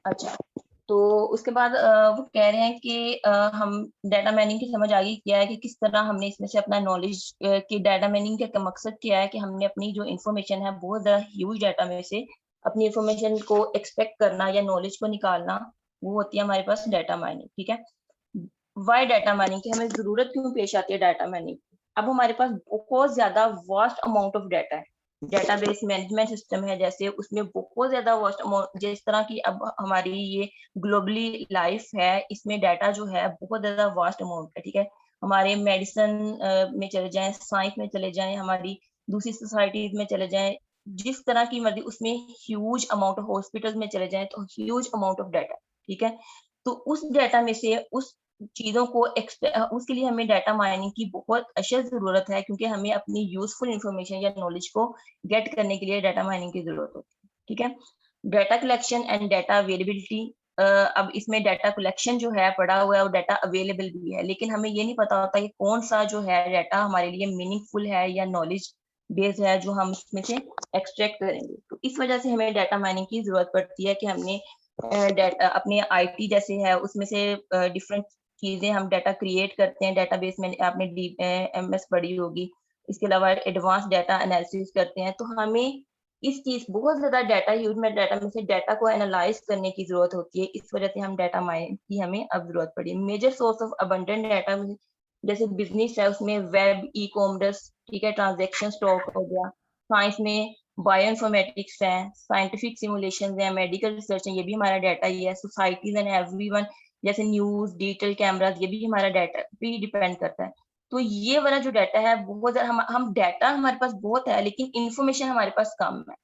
अच्छा, तो उसके बाद वो कह रहे हैं कि हम डाटा माइनिंग की समझ आ गई क्या है कि किस तरह हमने इसमें से अपना नॉलेज की डाटा माइनिंग का मकसद क्या है कि हमने अपनी जो इन्फॉर्मेशन है बहुत ज़्यादा ह्यूज डाटा में से अपनी इन्फॉर्मेशन को एक्सपेक्ट करना या नॉलेज को निकालना, वो होती है हमारे पास डाटा माइनिंग। ठीक है, वाई डाटा माइनिंग की हमें जरूरत क्यों पेश आती है डाटा माइनिंग। अब हमारे पास बहुत ज्यादा वास्ट अमाउंट ऑफ डाटा है, डेटाबेस मैनेजमेंट सिस्टम है जैसे, उसमें बहुत ज्यादा वास्ट अमाउंट, जिस तरह की अब हमारी ये ग्लोबली लाइफ है, इसमें डाटा जो है बहुत ज्यादा वास्ट अमाउंट है। ठीक है, हमारे मेडिसिन में चले जाएं, साइंस में चले जाएं, हमारी दूसरी सोसाइटीज में चले जाएं, जिस तरह की मर्जी उसमें ह्यूज अमाउंट ऑफ, हॉस्पिटल में चले जाएं तो ह्यूज अमाउंट ऑफ डाटा। ठीक है, तो उस डाटा में से उस चीजों को उसके लिए हमें डाटा माइनिंग की बहुत अशद जरूरत है, क्योंकि हमें अपनी यूजफुल इंफॉर्मेशन या नॉलेज को गेट करने के लिए डाटा माइनिंग की जरूरत होती है। ठीक है, data collection and data availability. अब इसमें डाटा कलेक्शन जो है पड़ा हुआ है और डाटा अवेलेबल भी है, लेकिन हमें ये नहीं पता होता कि कौन सा जो है डाटा हमारे लिए मीनिंगफुल है या नॉलेज बेस्ड है जो हम इसमें से एक्सट्रैक्ट करेंगे। तो इस वजह से हमें डाटा माइनिंग की जरूरत पड़ती है कि हमने डाटा अपने आईटी जैसे है उसमें से डिफरेंट चीजें हम डाटा क्रिएट करते हैं, डेटाबेस में आपने एमएस पढ़ी होगी। इसके अलावा एडवांस डाटा एनालिसिस करते हैं, तो हमें इस चीज बहुत ज्यादा डाटा यूज में, डाटा में से डाटा को एनालाइज करने की जरूरत होती है। इस वजह से हम डाटा माइनिंग की हमें अब जरूरत पड़ी। Major source of abundant data जैसे बिजनेस है उसमें वेब, ई कॉमर्स, ठीक है, ट्रांजेक्शन स्टॉक हो गया। साइंस में बायो इन्फॉर्मेटिक्स है, साइंटिफिक सिमुलेशन है, मेडिकल रिसर्च है, ये भी हमारा डाटा ही है। सोसाइटीज एंड एवरीवन जैसे न्यूज, डिजिटल कैमरास, ये भी हमारा डाटा पे डिपेंड करता है। तो ये वाला जो डाटा है बहुत ज्यादा, हम डाटा हमारे पास बहुत है लेकिन इंफॉर्मेशन हमारे पास कम है।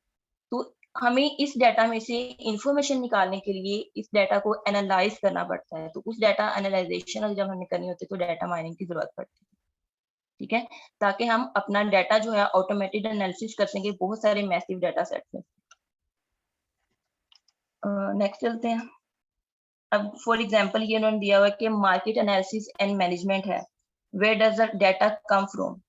तो हमें इस डाटा में से इंफॉर्मेशन निकालने के लिए इस डाटा को एनालाइज करना पड़ता है। तो उस डाटा एनालाइजेशन जब हमें करनी होती है तो डाटा माइनिंग की जरूरत पड़ती है। ठीक है, ताकि हम अपना डाटा जो है ऑटोमेटेड एनालिसिस कर सकें बहुत सारे मैसिव डाटा सेट में। नेक्स्ट चलते हैं। अब फॉर एग्जांपल ये उन्होंने दिया हुआ है कि मार्केट एनालिसिस एंड मैनेजमेंट है, where does the data come from.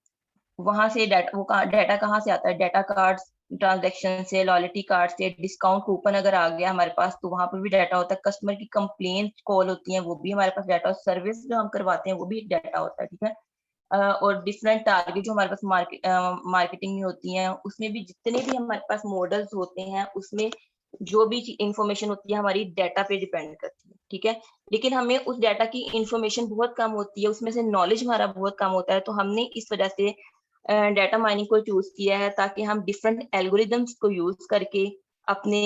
वहां से डाटा, वो डाटा कहाँ से आता है, डाटा कार्ड ट्रांजेक्शन से, लॉयल्टी कार्ड से, डिस्काउंट कूपन अगर आ गया हमारे पास तो वहां पर भी डाटा होता है। कस्टमर की कंप्लेंट कॉल होती है वो भी हमारे पास डाटा, सर्विस जो हम करवाते हैं वो भी डाटा होता है। ठीक है, और डिफरेंट टारगेट जो हमारे पास मार्केटिंग में होती हैं, उसमें भी जितने भी हमारे पास मॉडल्स होते हैं उसमें जो भी इंफॉर्मेशन होती है हमारी डाटा पे डिपेंड करती है। ठीक है, लेकिन हमें उस डाटा की इंफॉर्मेशन बहुत कम होती है, उसमें से नॉलेज हमारा बहुत कम होता है। तो हमने इस वजह से डाटा माइनिंग को चूज किया है, ताकि हम डिफरेंट एल्गोरिदम्स को यूज करके अपने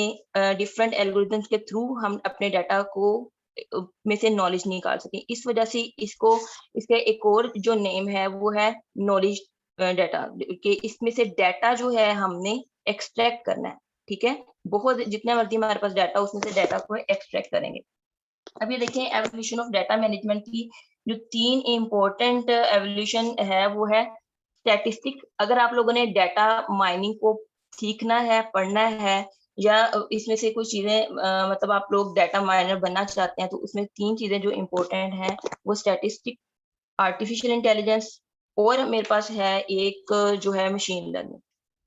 डिफरेंट एल्गोरिदम्स के थ्रू हम अपने डाटा को में से नॉलेज निकाल सकें। इस वजह से इसको, इसका एक और जो नेम है वो है नॉलेज डाटा, कि इसमें से डाटा जो है हमने एक्सट्रैक्ट करना है। ठीक है, बहुत जितना मर्जी हमारे पास डाटा, उसमें से डाटा को एक्सट्रैक्ट करेंगे। अब ये देखें एवोल्यूशन ऑफ डाटा मैनेजमेंट की जो 3 इंपॉर्टेंट एवोल्यूशन है वो है स्टैटिस्टिक। अगर आप लोगों ने डाटा माइनिंग को सीखना है, पढ़ना है, या इसमें से कुछ चीजें मतलब आप लोग डाटा माइनर बनना चाहते हैं, तो उसमें 3 चीजें जो इम्पोर्टेंट हैं वो स्टैटिस्टिक, आर्टिफिशियल इंटेलिजेंस, और मेरे पास है एक जो है मशीन लर्निंग।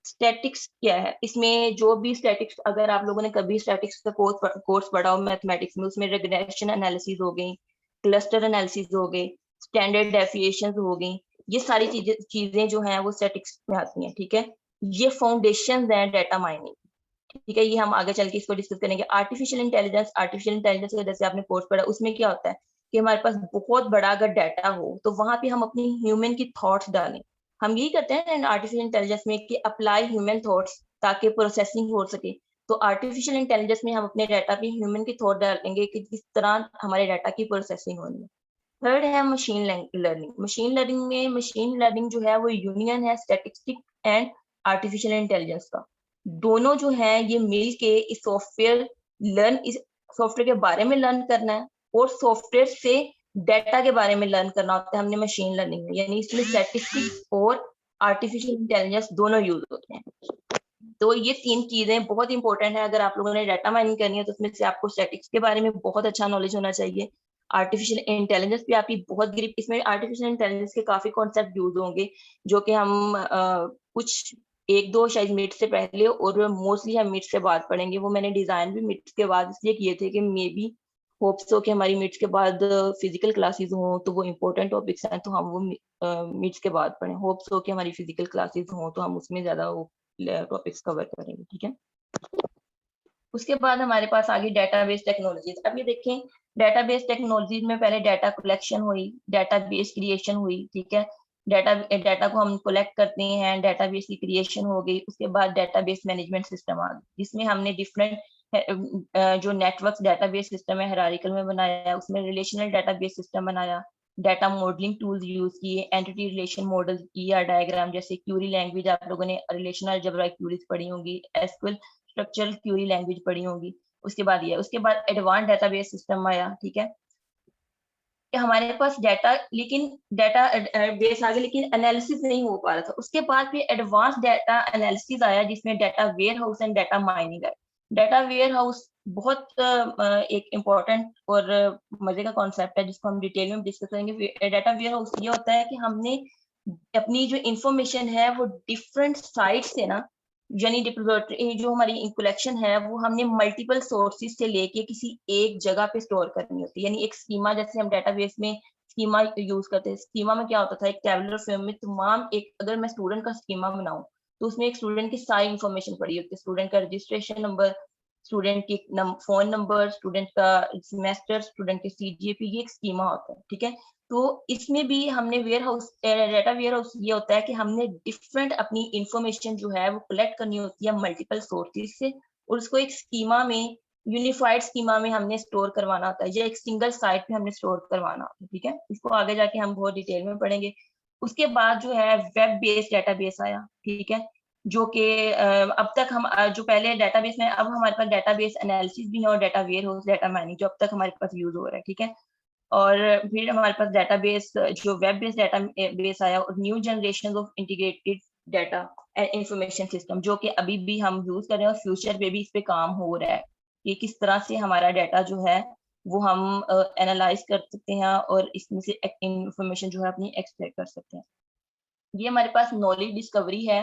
स्टैटिक्स क्या है, इसमें जो भी स्टैटिक्स, अगर आप लोगों ने कभी स्टैटिक्स का कोर्स पढ़ा हो मैथमेटिक्स में, उसमें रिग्रेशन एनालिसिस हो गई, क्लस्टर एनालिसिस हो गई, स्टैंडर्ड डेफिएशन हो गई, ये सारी चीजें जो हैं वो स्टैटिक्स में आती हैं। ठीक है, ये फाउंडेशन है डाटा माइनिंग। ठीक है, ये हम आगे चल के इसको डिस्कस करेंगे। आर्टिफिशियल इंटेलिजेंस का जैसे आपने कोर्स पढ़ा, उसमें क्या होता है कि हमारे पास बहुत बड़ा अगर डाटा हो तो वहां पे हम अपनी ह्यूमन की थॉट्स डालें। हम यही करते हैं आर्टिफिशियल इंटेलिजेंस में कि अप्लाई ह्यूमन थॉट्स ताकि प्रोसेसिंग हो सके। तो आर्टिफिशियल इंटेलिजेंस में हम अपने डाटा पे ह्यूमन की थॉट डालेंगे कि किस तरह हमारे डाटा की प्रोसेसिंग होनी है। थर्ड है मशीन लर्निंग। मशीन लर्निंग जो है वो यूनियन है स्टैटिस्टिक एंड आर्टिफिशियल इंटेलिजेंस का। दोनों जो है ये मिल के इस सॉफ्टवेयर के बारे में लर्न करना है, और सॉफ्टवेयर से डाटा के बारे में लर्न करना होता है हमने मशीन लर्निंग में। यानी इसमें स्टैटिस्टिक्स और आर्टिफिशियल इंटेलिजेंस दोनों यूज होते हैं। तो ये 3 चीजें बहुत इंपॉर्टेंट है। अगर आप लोगों ने डाटा माइनिंग करनी है तो उसमें से आपको स्टैटिक्स के बारे में बहुत अच्छा नॉलेज होना चाहिए। आर्टिफिशियल इंटेलिजेंस भी आपकी बहुत ग्रिप, इसमें आर्टिफिशियल इंटेलिजेंस के काफी कॉन्सेप्ट यूज होंगे जो कि हम कुछ एक दो शायद मिड से पहले, और मोस्टली हम मिड से बाद पढ़ेंगे। वो मैंने डिजाइन भी मिड के बाद इसलिए किए थे कि मे बी होप्स हो कि हमारी मिड्स के बाद फिजिकल क्लासेस हो तो वो इम्पोर्टेंट टॉपिक्स हैं तो हम वो मिड्स के बाद पढ़ें। होप्स हो कि हमारी फिजिकल क्लासेस हो तो हम उसमें ज्यादा वो टॉपिक्स कवर करेंगे, ठीक है। उसके बाद हमारे पास आगे डेटाबेस टेक्नोलॉजीज। अब ये देखें, डेटाबेस टेक्नोलॉजीज में पहले डाटा कलेक्शन हुई, डेटाबेस क्रिएशन हुई, ठीक है। डाटा को हम कलेक्ट करते हैं, डेटाबेस की क्रिएशन हो गई। उसके बाद डेटाबेस मैनेजमेंट सिस्टम आ गई, जिसमें हमने डिफरेंट जो नेटवर्क डेटाबेस सिस्टम है हायरार्किकल में बनाया, उसमें रिलेशनल डेटाबेस सिस्टम बनाया, डाटा मॉडलिंग टूल्स यूज किए, एंटिटी रिलेशन मॉडल किया, डायग्राम जैसे क्यूरी लैंग्वेज आप लोगों ने रिलेशनल अलजेब्रा क्यूरीज पढ़ी होंगी, एसक्यूएल स्ट्रक्चरल क्यूरी लैंग्वेज पढ़ी होंगी। उसके बाद ये, उसके बाद एडवांस डेटाबेस सिस्टम आया, ठीक है, कि हमारे पास डाटा, लेकिन डाटा बेस आ गया लेकिन एनालिसिस नहीं हो पा रहा था। उसके बाद फिर एडवांस डाटा एनालिसिस आया, जिसमें data warehouse and data mining है। डाटा वेयर हाउस बहुत एक इम्पोर्टेंट और मजे का कॉन्सेप्ट है, जिसको हम डिटेल में डिस्कस करेंगे। डाटा वेयर हाउस ये होता है कि हमने अपनी जो इंफॉर्मेशन है वो डिफरेंट साइट से ना, यानी जो हमारी कलेक्शन है वो हमने मल्टीपल सोर्सेज से लेके किसी एक जगह पे स्टोर करनी होती है। यानी एक स्कीमा, जैसे हम डेटाबेस में स्कीमा यूज करते हैं, स्कीमा में क्या होता था, एक टेबुलर फॉर्म में तमाम, एक अगर मैं स्टूडेंट का स्कीमा बनाऊं तो उसमें एक स्टूडेंट की सारी इंफॉर्मेशन पड़ी होती है, स्टूडेंट का रजिस्ट्रेशन नंबर, स्टूडेंट की फोन नंबर, स्टूडेंट का सेमेस्टर, स्टूडेंट के सीजीपी, ये एक स्कीमा होता है, ठीक है। तो इसमें भी हमने warehouse, data warehouse ये होता है कि हमने डिफरेंट अपनी इंफॉर्मेशन जो है वो कलेक्ट करनी होती है मल्टीपल सोर्सेज से, और उसको एक स्कीमा में, यूनिफाइड स्कीमा में हमने स्टोर करवाना होता है, या एक सिंगल साइट पे हमने स्टोर करवाना होता है, ठीक है। इसको आगे जाके हम बहुत डिटेल में पढ़ेंगे। उसके बाद जो है वेब बेस्ड डेटाबेस आया, ठीक है, जो कि अब तक हम जो पहले डेटाबेस में, अब हमारे पास डेटाबेस एनालिसिस भी है और data warehouse, data mining जो अब तक हमारे पास यूज हो रहा है, ठीक है। और फिर हमारे पास डेटाबेस, जो वेब बेस्ड डाटा बेस आया, और new generation of integrated data and information system, जो कि अभी भी हम यूज कर रहे हैं और फ्यूचर में भी इस पे काम हो रहा है कि किस तरह से हमारा डाटा जो है वो हम एनालाइज कर सकते हैं और इसमें से इंफॉर्मेशन जो है अपनी एक्सट्रैक्ट कर सकते हैं। ये हमारे पास नॉलेज डिस्कवरी है,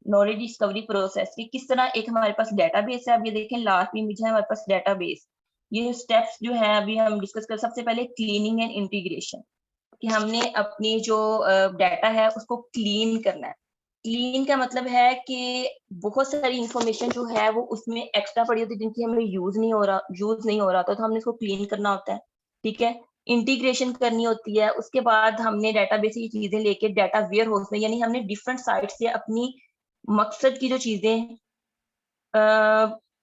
नॉलेज डिस्कवरी प्रोसेस की किस तरह एक हमारे पास डेटाबेस है। अब ये देखें लास्ट में मुझे हमारे पास डेटाबेस, ये स्टेप्स जो है अभी हम डिस्कस कर। सबसे पहले क्लीनिंग एंड इंटीग्रेशन, कि हमने अपनी जो डाटा है उसको क्लीन करना है। क्लीन का मतलब है कि बहुत सारी इंफॉर्मेशन जो है वो उसमें एक्स्ट्रा पड़ी होती है, जिनकी हमें यूज नहीं हो रहा था, तो हमने इसको क्लीन करना होता है, ठीक है। इंटीग्रेशन करनी होती है। उसके बाद हमने डेटाबेस की चीजें लेके डाटा वेयर हाउस में, यानी हमने डिफरेंट साइट से अपनी मकसद की जो चीजें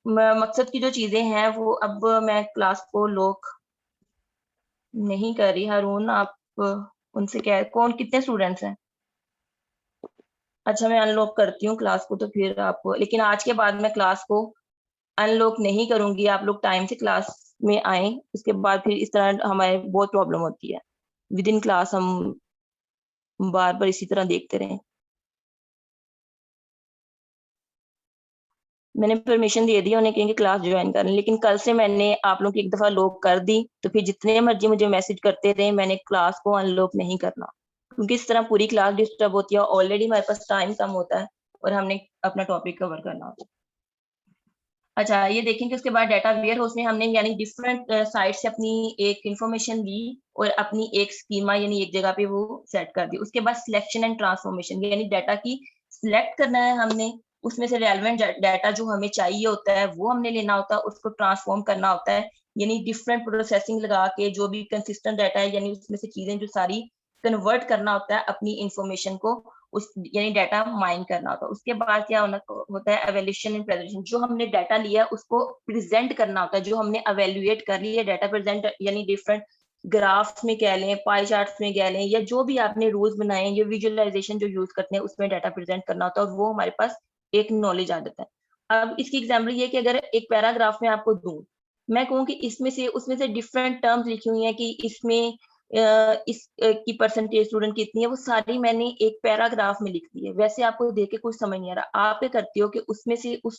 मकसद की जो चीजें हैं वो, अब मैं क्लास को लॉक नहीं कर रही। हारून आप उनसे कह, कौन कितने स्टूडेंट्स हैं? अच्छा मैं अनलॉक करती हूँ क्लास को, तो फिर आपको, लेकिन आज के बाद मैं क्लास को अनलॉक नहीं करूंगी। आप लोग टाइम से क्लास में आए, उसके बाद फिर इस तरह हमारे बहुत प्रॉब्लम होती है। विद इन क्लास हम बार बार इसी तरह देखते रहें। मैंने परमिशन दे दी उन्हें, कहेंगे क्लास ज्वाइन कर लें, लेकिन कल से मैंने आप लोग की एक दफा लॉक कर दी, तो फिर जितने मर्जी मुझे मैसेज करते रहे, मैंने क्लास को अनलॉक नहीं करना, क्योंकि इस तरह पूरी क्लास डिस्टर्ब होती है। ऑलरेडी हमारे पास टाइम कम होता है और हमने अपना टॉपिक कवर करना होता है। अच्छा ये देखेंगे, उसके बाद डाटा वेयर हाउस में हमने यानी डिफरेंट साइट से अपनी एक इंफॉर्मेशन ली और अपनी एक स्कीमा यानी एक जगह पे वो सेट कर दी। उसके बाद सिलेक्शन एंड ट्रांसफॉर्मेशन, यानी डाटा की सिलेक्ट करना है हमने, उसमें से रेलेवेंट डाटा जो हमें चाहिए होता है वो हमने लेना होता है, उसको ट्रांसफॉर्म करना होता है, यानी डिफरेंट प्रोसेसिंग लगा के जो भी कंसिस्टेंट डाटा है, यानी उसमें से चीजें जो सारी कन्वर्ट करना होता है अपनी इंफॉर्मेशन को, उस यानी डाटा माइन करना होता है। उसके बाद क्या होता है, एवेल्यूशन एंड प्रेजेंटेशन, जो हमने डाटा लिया उसको प्रेजेंट करना होता है, जो हमने एवेल्युएट कर लिया डाटा प्रेजेंट, यानी डिफरेंट ग्राफ्स में कह लें, पाई चार्ट्स में कह लें, या जो भी आपने रूल्स बनाए, ये विजुअलाइजेशन जो यूज करते हैं उसमें डाटा प्रेजेंट करना होता है, और वो हमारे पास एक नॉलेज आ जाता है। अब इसकी एग्जाम्पल ये कि अगर एक पैराग्राफ में आपको दूं, मैं कहूँ कि इसमें से उसमें से डिफरेंट टर्म्स लिखी हुई हैं कि इसमें इस की परसेंटेज स्टूडेंट कितनी है, वो सारी मैंने एक पैराग्राफ में लिख दी है। वैसे आपको देख के कुछ समझ नहीं आ रहा, आप क्या करते हो कि उसमें से उस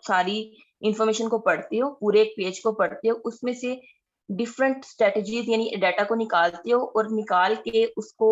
सारी इंफॉर्मेशन को पढ़ते हो, पूरे एक पेज को पढ़ते हो, उसमें से डिफरेंट स्ट्रेटजीज यानी डाटा को निकालते हो और निकाल के उसको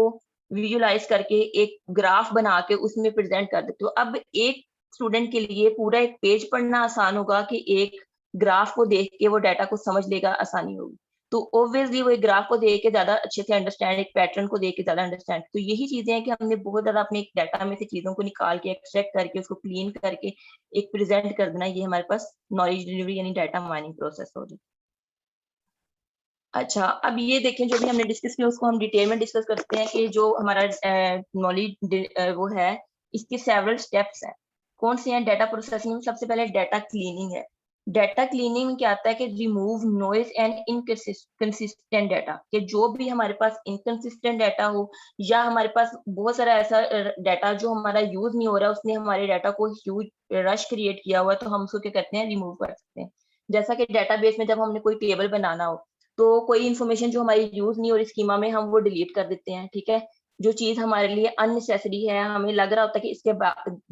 विजुलाइज करके एक ग्राफ बना के उसमें प्रेजेंट कर देते हो। अब एक स्टूडेंट के लिए पूरा एक पेज पढ़ना आसान होगा कि एक ग्राफ को देख के वो डाटा को समझ लेगा, आसानी होगी। तो ऑब्वियसली वो एक ग्राफ को देख के ज्यादा अच्छे से अंडरस्टैंड, एक पैटर्न को देख के ज्यादा अंडरस्टैंड। तो यही चीजें हैं कि हमने बहुत ज्यादा अपने एक डाटा में से चीजों को निकाल के एक्सट्रैक्ट करके उसको क्लीन करके एक प्रेजेंट कर देना, ये हमारे पास नॉलेज डिलीवरी यानी डाटा माइनिंग प्रोसेस होगी। अच्छा, अब ये देखें जो भी हमने डिस्कस किया उसको हम डिटेल में डिस्कस करते हैं कि जो हमारा नॉलेज वो है, इसके सेवरल स्टेप्स हैं। कौन से हैं? डाटा प्रोसेसिंग में सबसे पहले डाटा क्लीनिंग है। डाटा क्लीनिंग में क्या आता है कि remove noise and inconsistent data, कि जो भी हमारे पास इनकंसिस्टेंट डाटा हो या हमारे पास बहुत सारा ऐसा डाटा जो हमारा यूज नहीं हो रहा है, उसने हमारे डाटा को ह्यूज रश क्रिएट किया हुआ है, तो हम उसको क्या कहते हैं, रिमूव कर सकते हैं। जैसा कि डाटाबेस में जब हमने कोई टेबल बनाना हो तो कोई इन्फॉर्मेशन जो हमारी यूज नहीं हो रही स्कीमा में, हम वो डिलीट कर देते हैं, ठीक है। जो चीज हमारे लिए अननेसेसरी है, हमें लग रहा होता है कि इसके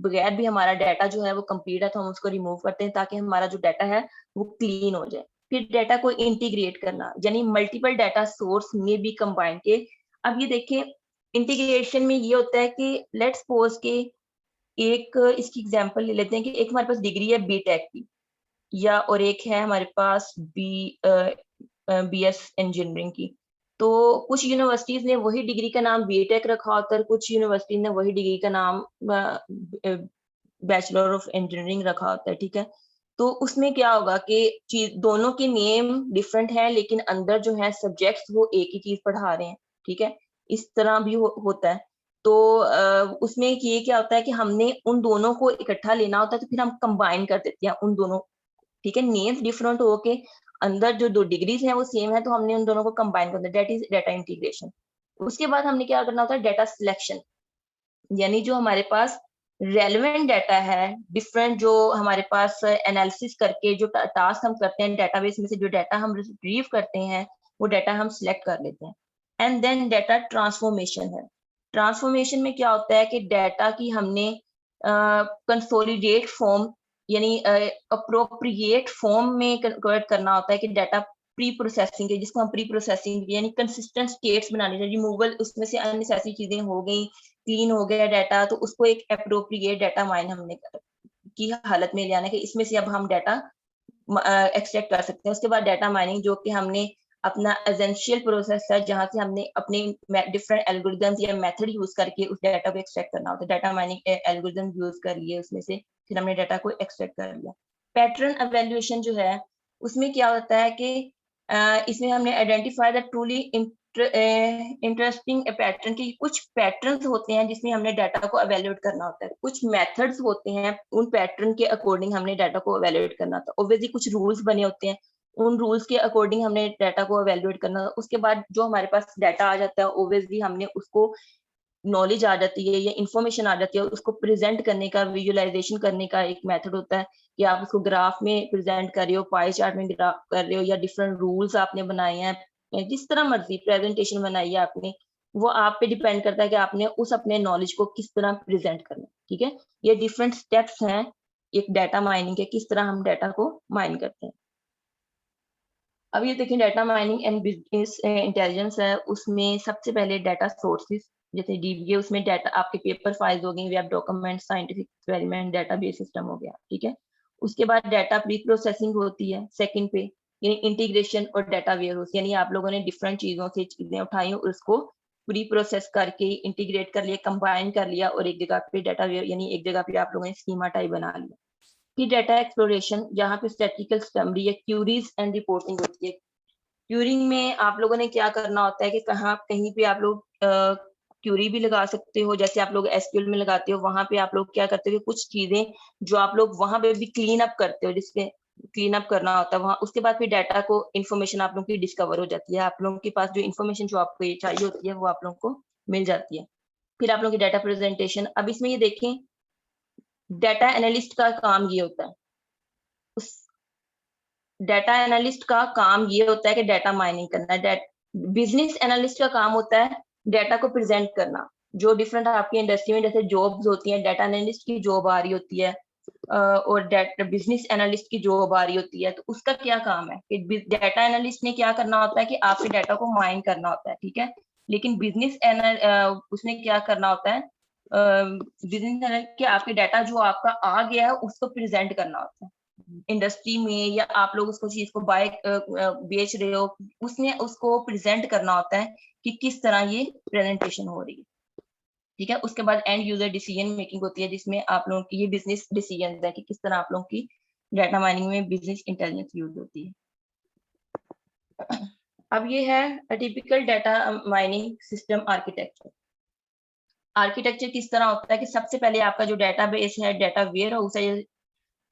बगैर भी हमारा डाटा जो है वो कंप्लीट है, तो हम उसको रिमूव करते हैं ताकि हमारा जो डाटा है वो क्लीन हो जाए। फिर डाटा को इंटीग्रेट करना, यानी मल्टीपल डाटा सोर्स में भी कंबाइन के। अब ये देखिए, इंटीग्रेशन में ये होता है कि लेट्स सपोज के एक इसकी एग्जांपल ले लेते हैं कि एक हमारे पास डिग्री है बीटेक की, या और एक है हमारे पास बीएस इंजीनियरिंग की। तो कुछ यूनिवर्सिटीज ने वही डिग्री का नाम बीटेक रखा होता है, कुछ यूनिवर्सिटी ने वही डिग्री का नाम बैचलर ऑफ इंजीनियरिंग रखा होता है, ठीक है। तो उसमें क्या होगा कि चीज दोनों के नेम डिफरेंट है, लेकिन अंदर जो है सब्जेक्ट्स वो एक ही चीज पढ़ा रहे हैं, ठीक है। इस तरह भी होता है। तो उसमें ये क्या होता है कि हमने उन दोनों को इकट्ठा लेना होता है, तो फिर हम कंबाइन कर देते हैं उन दोनों, ठीक है। नेम्स डिफरेंट हो के अंदर जो दो डिग्रीज हैं वो सेम है, तो हमने उन दोनों को कंबाइन कर दिया, दैट इज डाटा इंटीग्रेशन। उसके बाद हमने क्या करना होता है, डाटा सिलेक्शन, यानी जो हमारे पास रेलेवेंट डाटा है, डिफरेंट जो हमारे पास एनालिसिस करके जो टास्क हम करते हैं डेटाबेस में से, जो डाटा हम रिट्रीव करते हैं वो डाटा हम सिलेक्ट कर लेते हैं। एंड देन डाटा ट्रांसफॉर्मेशन है। ट्रांसफॉर्मेशन में क्या होता है कि डाटा की हमने कंसोलिडेट फॉर्म यानी अप्रोप्रिएट फॉर्म में कन्वर्ट करना होता है, कि डाटा प्री प्रोसेसिंग है, जिसको हम प्री प्रोसेसिंग यानी कंसिस्टेंट स्टेट्स बनाने चाहिए, रिमूवल उसमें से अननेसेसरी चीजें हो गई, क्लीन हो गया डाटा, तो उसको एक अप्रोप्रिएट डाटा माइन हमने की हालत में ले आना कि इसमें से अब हम डाटा एक्सट्रैक्ट कर सकते हैं। उसके बाद डाटा माइनिंग, जो कि हमने अपना एसेंशियल प्रोसेस है, जहां से हमने अपने डिफरेंट एल्गोरिदम्स या मेथड यूज करके उस डाटा को एक्सट्रैक्ट करना होता है। डाटा माइनिंग एल्गोरिदम यूज कर लिए उसमें से, फिर हमने डाटा को एक्सट्रैक्ट कर लिया। पैटर्न एवेल्युएशन जो है, उसमें क्या होता है कि इसमें हमने identify the truly interesting pattern की, कुछ पैटर्न्स होते हैं जिसमें हमने डाटा को एवेल्युएट करना होता है, कुछ मेथड्स होते हैं उन पैटर्न के अकॉर्डिंग हमने डाटा को एवेल्युएट करना होता है। ऑब्वियसली कुछ रूल्स बने होते हैं, उन रूल्स के अकॉर्डिंग हमने डाटा को एवेल्युएट करना। उसके बाद जो हमारे पास डाटा आ जाता है, ऑब्वियसली हमने उसको नॉलेज आ जाती है या इंफॉर्मेशन आ जाती है, उसको प्रेजेंट करने का, विजुअलाइजेशन करने का एक मेथड होता है कि आप उसको ग्राफ में प्रेजेंट कर रहे हो, पाई चार्ट में ग्राफ कर रहे हो, या डिफरेंट रूल्स आपने बनाए हैं, जिस तरह मर्जी प्रेजेंटेशन बनाई है आपने, वो आप पे डिपेंड करता है कि आपने उस अपने नॉलेज को किस तरह प्रेजेंट करना है, ठीक है। ये डिफरेंट स्टेप्स हैं एक डाटा माइनिंग के, किस तरह हम डाटा को माइन करते हैं। अब ये देखिए, data mining and business intelligence है, उसमें सबसे पहले डाटा सोर्सेज जैसे डीबीए, उसमें डाटा आपके पेपर फाइल्स हो गई, web document, scientific experiment, database system हो गया, ठीक है। उसके बाद डाटा प्री प्रोसेसिंग होती है सेकंड पे, यानी इंटीग्रेशन और डाटा वेयरहाउस, यानी आप लोगों ने डिफरेंट चीजों से चीजें उठाई और उसको प्री प्रोसेस करके इंटीग्रेट कर लिया, कंबाइन कर लिया, और एक जगह पे डाटा यानी एक जगह पे आप लोगों ने स्कीमा टाइप बना लिया। फिर डाटा एक्सप्लोरेशन, जहाँ पे स्टैटिस्टिकल समरी या क्यूरीज एंड रिपोर्टिंग होती है। क्यूरिंग में आप लोगों ने क्या करना होता है कि कहाँ कहीं पे आप लोग क्यूरी भी लगा सकते हो, जैसे आप लोग एसक्यूएल में लगाते हो, वहां पे आप लोग क्या करते हो कि कुछ चीजें जो आप लोग वहां पे भी क्लीन अप करते हो, जिसके क्लीन अप करना होता है वहां, उसके बाद फिर डाटा को इन्फॉर्मेशन आप लोगों की डिस्कवर हो जाती है, आप लोगों के पास जो इन्फॉर्मेशन जो आपको ये चाहिए होती है वो आप लोगों को मिल जाती है। फिर आप लोगों की डाटा प्रेजेंटेशन, अब इसमें ये देखें, डाटा एनालिस्ट का काम ये होता है, उस डाटा एनालिस्ट का काम ये होता है कि डाटा माइनिंग करना। बिजनेस एनालिस्ट का काम होता है डाटा को प्रेजेंट करना। जो डिफरेंट आपकी इंडस्ट्री में जैसे जॉब्स होती हैं, डाटा एनालिस्ट की जॉब आ रही होती है और बिजनेस एनालिस्ट की जॉब आ रही होती है, तो उसका क्या काम है कि डाटा एनालिस्ट ने क्या करना होता है कि आपके डाटा को माइन करना होता है, ठीक है। लेकिन बिजनेस उसमें क्या करना होता है, बिजनेस एनालिस्ट के आपके डाटा जो आपका आ गया है उसको प्रेजेंट करना होता है इंडस्ट्री में, या आप लोग उसको चीज को बाय बेच रहे हो, उसमें उसको प्रेजेंट करना होता है कि किस तरह ये प्रेजेंटेशन हो रही है। ठीक है, उसके बाद एंड यूजर डिसीजन मेकिंग होती है, जिसमें आप लोगों की ये बिजनेस डिसीजन है कि किस तरह आप लोगों की डाटा माइनिंग में बिजनेस इंटेलिजेंस यूज होती है। अब ये है typical data mining system architecture. Architecture किस तरह होता है कि सबसे पहले आपका जो डेटाबेस है, डाटा वेयर हाउस है,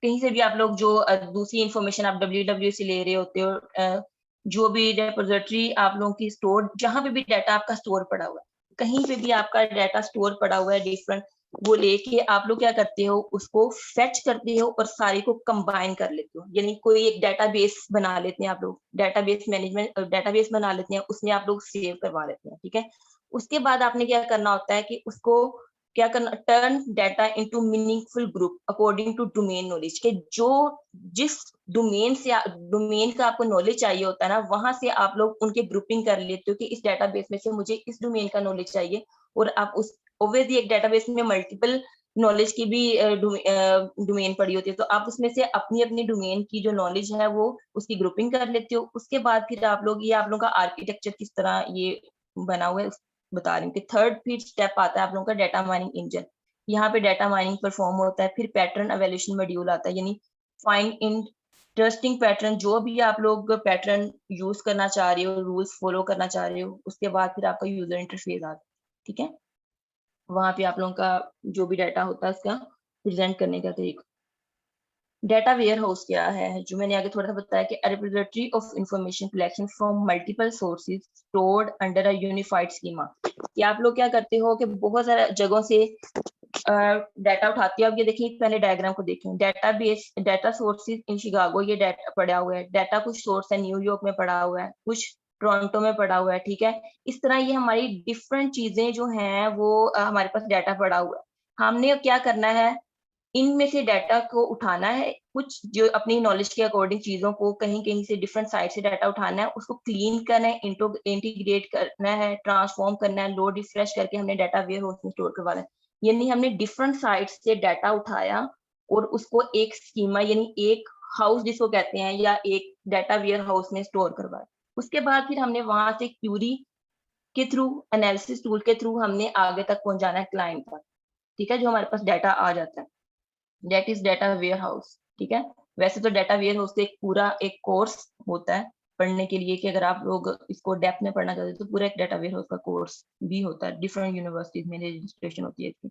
कहीं से भी आप लोग जो दूसरी इंफॉर्मेशन आप डब्ल्यू से ले रहे होते हो, जो भी रिपोजिटरी आप लोगों की स्टोर, जहां पे भी डाटा आपका स्टोर पड़ा हुआ है, कहीं पे भी आपका डाटा स्टोर पड़ा हुआ है डिफरेंट, वो लेके आप लोग क्या करते हो, उसको फेच करते हो और सारी को कंबाइन कर लेते हो, यानी कोई एक डाटाबेस बना लेते हैं आप लोग, डाटाबेस मैनेजमेंट डाटाबेस बना लेते हैं, उसमें आप लोग सेव करवा लेते हैं। ठीक है, उसके बाद आपने क्या करना होता है कि उसको क्या करना, turn data into meaningful group according to domain knowledge, के जो जिस डोमेन से डोमेन का आपको नॉलेज चाहिए होता है ना, वहां से आप लोग उनके ग्रुपिंग कर लेते हो कि इस डेटाबेस में से मुझे इस डोमेन का नॉलेज चाहिए, और आप उस ऑब्वियसली एक डेटाबेस में मल्टीपल नॉलेज की भी डोमेन पड़ी होती है, तो आप उसमें से अपनी अपनी डोमेन की जो नॉलेज है वो उसकी ग्रुपिंग कर लेते हो। उसके बाद फिर आप लोग, ये आप लोगों का आर्किटेक्चर किस तरह ये बना हुआ है बता रही हूँ कि थर्ड फिर स्टेप आता है आप लोगों का डाटा माइनिंग इंजन। यहाँ पे डाटा माइनिंग परफॉर्म होता है, फिर पैटर्न एवेल्यूशन मॉड्यूल आता है, यानी फाइंड इंटरेस्टिंग पैटर्न, जो भी आप लोग पैटर्न यूज करना चाह रहे हो, रूल्स फॉलो करना चाह रहे हो, उसके बाद फिर आपका यूजर इंटरफेस आता है। ठीक है, वहां पे आप लोगों का जो भी डाटा होता है उसका प्रेजेंट करने का तरीका। डाटा वेयर हाउस क्या है, जो मैंने आगे थोड़ा सा बताया कि repository of information collection from multiple sources stored under a unified schema. कि आप लोग क्या करते हो कि बहुत सारे जगहों से डाटा उठाते हो। अब ये देखिए, पहले डायग्राम को देखें, database data sources in Chicago, ये डाटा पड़ा हुआ है, डाटा कुछ सोर्स है न्यूयॉर्क में पड़ा हुआ है, कुछ टोरंटो में पड़ा हुआ है। ठीक है, इस तरह ये हमारी डिफरेंट चीजें जो हैं वो हमारे पास डाटा पड़ा हुआ है। हमने क्या करना है, इनमें से डाटा को उठाना है, कुछ जो अपनी नॉलेज के अकॉर्डिंग चीजों को कहीं कहीं से डिफरेंट साइट से डाटा उठाना है, उसको क्लीन करना है, इंटीग्रेट करना है, ट्रांसफॉर्म करना है, लोड रिफ्रेश करके हमने डाटा वेयर हाउस में स्टोर करवाना है। यानी हमने डिफरेंट साइट से डाटा उठाया और उसको एक स्कीमा यानी एक हाउस जिसको कहते हैं, या एक डाटा वेयर हाउस में स्टोर करवाया। उसके बाद फिर हमने वहां से क्यूरी के थ्रू, एनालिसिस टूल के थ्रू हमने आगे तक पहुंचाना है क्लाइंट तक। ठीक है, जो हमारे पास डाटा आ जाता है, that is data warehouse. ठीक है, वैसे तो डाटा वेयर हाउस एक पूरा एक कोर्स होता है पढ़ने के लिए, कि अगर आप लोग इसको डेप्थ में पढ़ना चाहते हो तो पूरा एक डाटा वेयर हाउस का कोर्स भी होता है, डिफरेंट यूनिवर्सिटीज में रजिस्ट्रेशन होती है इसकी।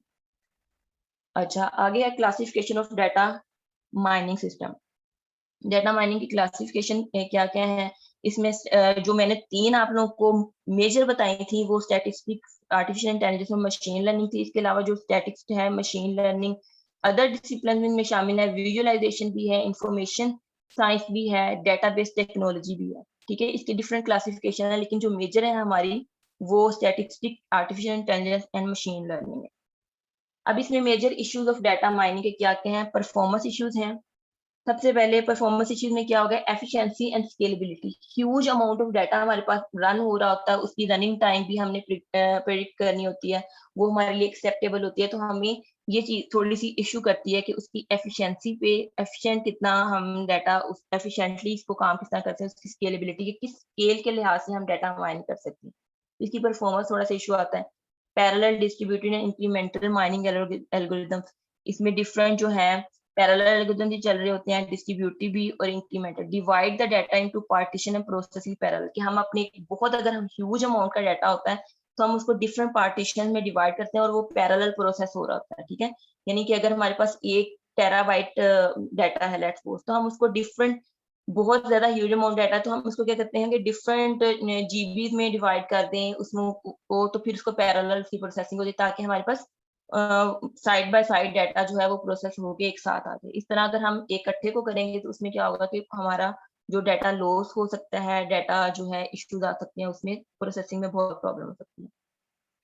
अच्छा, आगे है classification of data mining system. Data mining की क्लासिफिकेशन क्या क्या है, इसमें जो मैंने तीन आप लोगों को मेजर बताई थी, वो स्टैटिस्टिक्स, आर्टिफिशियल इंटेलिजेंस और मशीन लर्निंग थी। इसके अलावा जो स्टैटिक्स है, मशीन लर्निंग, अदर डिसिप्लिन में शामिल है, विजुअलाइजेशन भी है, इंफॉर्मेशन साइंस भी है, डेटाबेस टेक्नोलॉजी भी है। ठीक है, इसकी डिफरेंट क्लासिफिकेशन है, लेकिन जो मेजर है हमारी वो statistic, artificial intelligence and machine learning है। अब इसमें major issues of data mining के क्या क्या हैं, परफॉर्मेंस इश्यूज हैं। सबसे पहले परफॉर्मेंस इश्यूज में क्या होगा, efficiency and scalability. Huge amount of data हमारे पास रन हो रहा होता है, उसकी रनिंग टाइम भी हमने प्रिडिक्ट करनी होती है, वो हमारे लिए एक्सेप्टेबल होती है, तो हमें ये चीज थोड़ी सी इशू करती है कि उसकी एफिशिएंसी पे, एफिशिएंट कितना हम डाटा उस एफिशिएंटली इसको काम कितना करते हैं, उसकी स्केलेबिलिटी के किस स्केल के लिहाज से हम डाटा माइन कर सकते हैं, इसकी परफॉर्मेंस थोड़ा सा इशू आता है। Parallel, distributed and incremental mining algorithms, इसमें डिफरेंट जो है पैरेलल एल्गोरिथम भी चल रहे होते हैं, डिस्ट्रीब्यूटिव भी और incremental. Divide the data into partition and processing parallel, कि हम अपने बहुत, अगर हम ह्यूज अमाउंट का डाटा होता है तो हम उसको डिफरेंट पार्टीशन में डिवाइड करते हैं और वो पैरेलल प्रोसेस हो रहा होता है। ठीक है, यानी कि अगर हमारे पास 1 टेराबाइट डाटा है लेट्स सपोज, तो हम उसको डिफरेंट, बहुत ज्यादा ह्यूज अमाउंट डाटा, तो हम उसको क्या करते हैं कि डिफरेंट जीबी में डिवाइड कर दें उसमें को, तो फिर उसको पैरेलल की प्रोसेसिंग हो जाए, ताकि हमारे पास साइड बाय साइड डाटा जो है वो प्रोसेस होके एक साथ आ जाए। इस तरह अगर हम इकट्ठे को करेंगे तो उसमें क्या होगा कि हमारा जो डाटा लॉस हो सकता है, डाटा जो है इश्यूज आ सकते हैं, उसमें प्रोसेसिंग में बहुत प्रॉब्लम हो सकती है।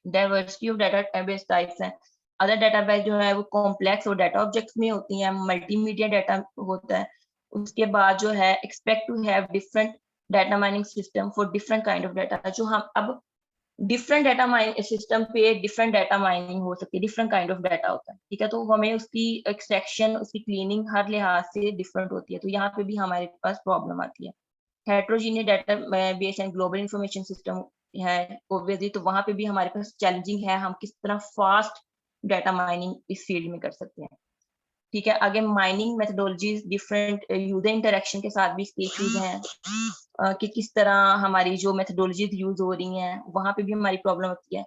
डाइवर्सिटी ऑफ डाटाबेस टाइप्स है, अदर डाटाबेस जो है वो कॉम्प्लेक्स और डाटा ऑब्जेक्ट्स में होती हैं, मल्टीमीडिया डाटा होता है। उसके बाद जो है expect to have different data mining system for different kind of data, जो हम अब डिफरेंट डाटा माइनिंग सिस्टम पे डिफरेंट डाटा माइनिंग हो सकती है, डिफरेंट काइंड ऑफ डाटा होता है, ठीक है। तो हमें उसकी एक्सट्रैक्शन, उसकी क्लीनिंग हर लिहाज से डिफरेंट होती है, तो यहाँ पे भी हमारे पास प्रॉब्लम आती है। Heterogeneous data base and global information system है ऑब्वियसली, तो वहां पे भी हमारे पास चैलेंजिंग है, हम किस तरह फास्ट डाटा माइनिंग इस फील्ड में कर सकते हैं, ठीक है। आगे mining methodologies different user interaction के साथ भी इसके इश्यूज हैं, कि किस तरह हमारी जो मेथडोलॉजीज यूज हो रही हैं वहां पे भी हमारी प्रॉब्लम होती है।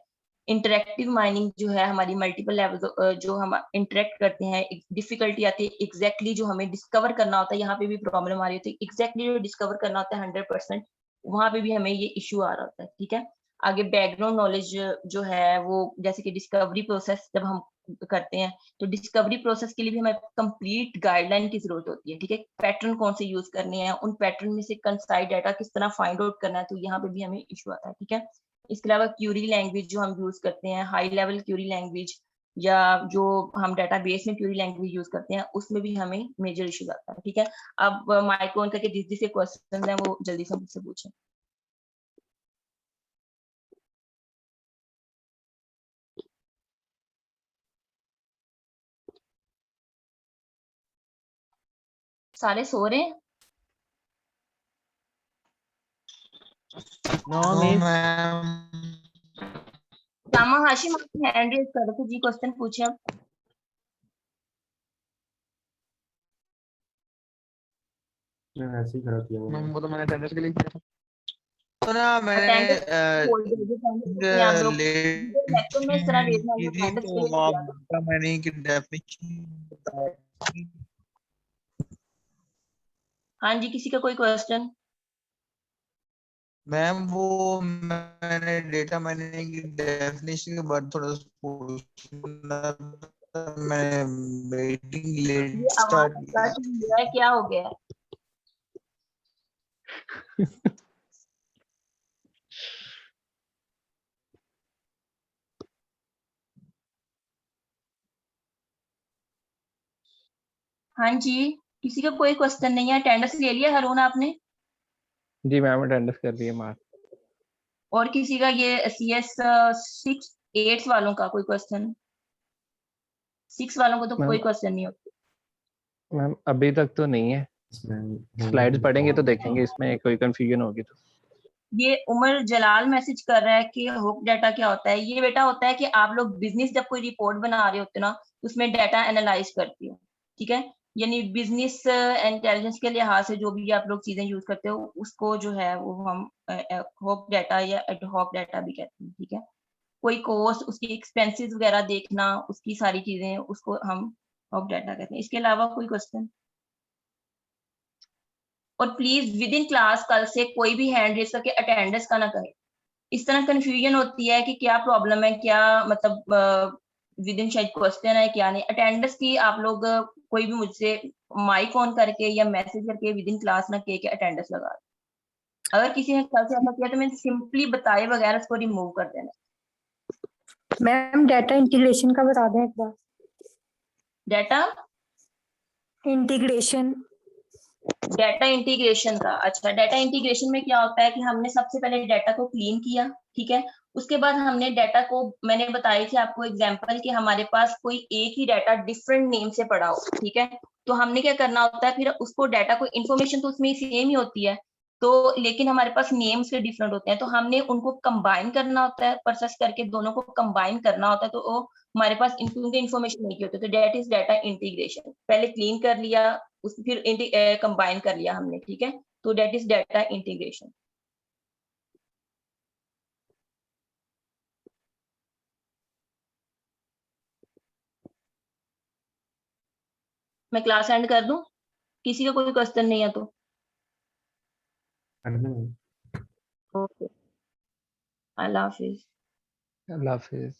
इंटरेक्टिव माइनिंग जो है हमारी मल्टीपल लेवल जो हम इंटरेक्ट करते हैं, डिफिकल्टी आती है एग्जैक्टली जो हमें डिस्कवर करना होता है, यहाँ पे भी प्रॉब्लम आ रही होती है, एग्जैक्टली जो डिस्कवर करना होता है 100%, वहां पे भी हमें ये इश्यू आ रहा होता है, ठीक है। आगे बैकग्राउंड नॉलेज जो है वो, जैसे कि डिस्कवरी प्रोसेस जब हम करते हैं, तो डिस्कवरी प्रोसेस के लिए भी हमें कंप्लीट गाइडलाइन की जरूरत होती है, ठीक है। पैटर्न कौन से यूज करने हैं, उन पैटर्न में से कंसाइज डाटा किस तरह फाइंड आउट करना है, तो यहाँ पे भी हमें इशू आता है, ठीक है। इसके अलावा क्यूरी लैंग्वेज जो हम यूज करते हैं, हाई लेवल क्यूरी लैंग्वेज, या जो हम डेटाबेस में क्यूरी लैंग्वेज यूज करते हैं, उसमें भी हमें मेजर इशूज आता है, ठीक है। अब माइक ऑन करके जिस जिसके क्वेश्चन है वो जल्दी से मुझसे पूछें। सारे सो रहे हैं? No ma'am. सामा हाशिम आप हैंड रेज कर रहे थे जी, क्वेश्चन पूछे अब। मैं ऐसे ही खड़ा किया मैम मैंने। वो तो मैंने अटेंडेंस के लिए किया था। तो ना अटेंडेंस मैंने बोल दीजिए आप लोग, लेक्चर में इस तरह लेट रेज की हैंड थी अटेंडेंस के लिए तो आप किया था। डेटा माइनिंग की डेफिनेशन बताएं। हाँ जी, किसी का कोई क्वेश्चन? मैम वो मैंने डेटा माइनिंग की डेफिनेशन के बाद थोड़ा सा पूछना था, मैं मीटिंग ये लेट आवाज स्टार्ट की। कट हुई है, क्या हो गया है? हाँ जी, किसी का कोई क्वेश्चन नहीं है? अटेंडेंस ले लिया हरून आपने? जी मैम अटेंडेंस कर रही है मार्क। और किसी का ये CS 6 8 वालों का कोई क्वेश्चन? 6 वालों को तो मैम कोई क्वेश्चन नहीं होता। मैम अभी तक तो नहीं है, स्लाइड्स पढ़ेंगे तो देखेंगे इसमें कोई कंफ्यूजन होगी तो। ये उमर जलाल मैसेज कर रहा है कि हुक डाटा क्या होता है। ये बेटा होता है कि आप लोग बिजनेस जब कोई रिपोर्ट बना रहे होते हो ना, उसमें डाटा एनालाइज करती हो, ठीक है। यानी बिजनेस इंटेलिजेंस के लिहाज से जो भी आप लोग चीजें यूज करते हो, उसको जो है वो हम हुक डाटा या एडहॉक डाटा भी कहते हैं, ठीक है। कोई कोर्स, उसकी एक्सपेंसेस वगैरह देखना, उसकी सारी चीजें, उसको हम हुक डाटा कहते हैं। इसके अलावा कोई क्वेश्चन? और प्लीज विद इन क्लास कल से कोई भी हैंड रेस करके अटेंडेंस का ना करे। इस तरह कंफ्यूजन होती है कि क्या प्रॉब्लम है, क्या मतलब विद इन शायद क्वेश्चन है क्या नहीं। अटेंडेंस की आप लोग कोई भी मुझसे माइक ऑन करके या मैसेज करके विद इन क्लास ना के अटेंडेंस लगा दे। अगर किसी ने कल से ऐसा किया तो मैं सिंपली बताए बगैर उसको रिमूव कर देना। मैम डाटा इंटीग्रेशन का बता दें एक बार। डाटा इंटीग्रेशन डाटा इंटीग्रेशन का, अच्छा डाटा इंटीग्रेशन में क्या होता है कि हमने सबसे पहले डाटा को क्लीन किया, ठीक है। उसके बाद हमने डाटा को, मैंने बताई थी आपको एग्जांपल कि हमारे पास कोई एक ही डाटा डिफरेंट नेम से पड़ा हो, ठीक है। तो हमने क्या करना होता है, फिर उसको डाटा को, इन्फॉर्मेशन तो उसमें सेम ही होती है, तो लेकिन हमारे पास नेम्स के डिफरेंट होते हैं, तो हमने उनको कंबाइन करना होता है, प्रोसेस करके दोनों को कंबाइन करना होता है, तो वो हमारे पास इनके इन्फॉर्मेशन नहीं होती। तो दैट इज डाटा इंटीग्रेशन। पहले क्लीन कर लिया, उस फिर कंबाइन कर लिया हमने, ठीक है। तो दैट इज डाटा इंटीग्रेशन। मैं क्लास एंड कर दूं? किसी का कोई क्वेश्चन नहीं है तो? ओके, अल्लाह हाफिज। अल्लाह हाफिज।